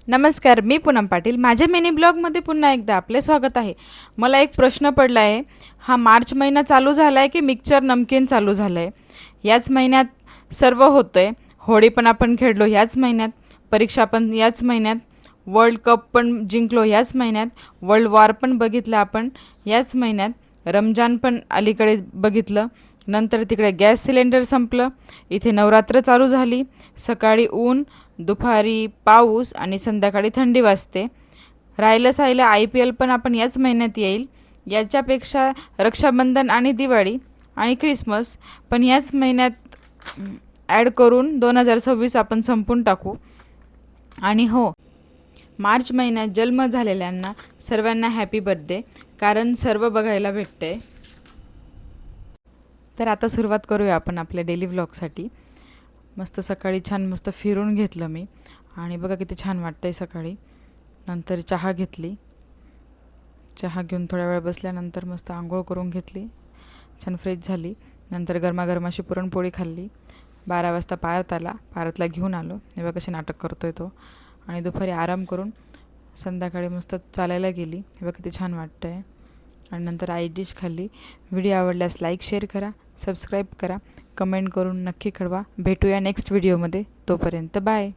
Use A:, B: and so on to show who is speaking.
A: नमस्कार, मी पूनम पाटील. माझ्या मिनी ब्लॉगमध्ये पुन्हा एकदा आपले स्वागत आहे. मला एक प्रश्न पडला आहे, हा मार्च महिना चालू झाला आहे की मिक्सचर नमकीन चालू झालं आहे? याच महिन्यात सर्व होतं आहे. होळी पण आपण खेळलो ह्याच महिन्यात, परीक्षा पण याच महिन्यात, वर्ल्ड कप पण जिंकलो ह्याच महिन्यात, वर्ल्ड वॉर पण बघितलं आपण याच महिन्यात, रमजान पण अलीकडे बघितलं, नंतर तिकडे गॅस सिलेंडर संपलं, इथे नवरात्र चालू झाली, सकाळी ऊन, दुपारी पाऊस आणि संध्याकाळी थंडी वाजते. राहिलं IPL पण आपण याच महिन्यात येईल. याच्यापेक्षा रक्षाबंधन आणि दिवाळी आणि ख्रिसमस पण याच महिन्यात ॲड करून 2026 आपण संपून टाकू. आणि हो, मार्च महिन्यात जन्म झालेल्यांना सर्वांना हॅपी बर्थडे, कारण सर्व बघायला भेटते. तर आता सुरुवात करूया आपण आपल्या डेली व्लॉगसाठी. मस्त सकाळी छान मस्त फिरून घेतलं मी आणि बघा किती छान वाटतं आहे सकाळी. नंतर चहा घेतली, चहा घेऊन थोड्या वेळ बसल्यानंतर मस्त आंघोळ करून घेतली, छान फ्रेश झाली. नंतर गरमागरम अशी पुरणपोळी खाल्ली. 12 वाजता पारत आला, पारतला घेऊन आलो, हे बघा कशी नाटक करतो आहे तो. आणि दुपारी आराम करून संध्याकाळी मस्त चालायला गेली, हे बघा किती छान वाटतं आहे. आणि नंतर आई डिश खाल्ली. व्हिडिओ आवडल्यास लाईक शेअर करा, सबस्क्राईब करा, कमेंट करून नक्की कळवा. भेटूया नेक्स्ट व्हिडिओमध्ये. तोपर्यंत बाय.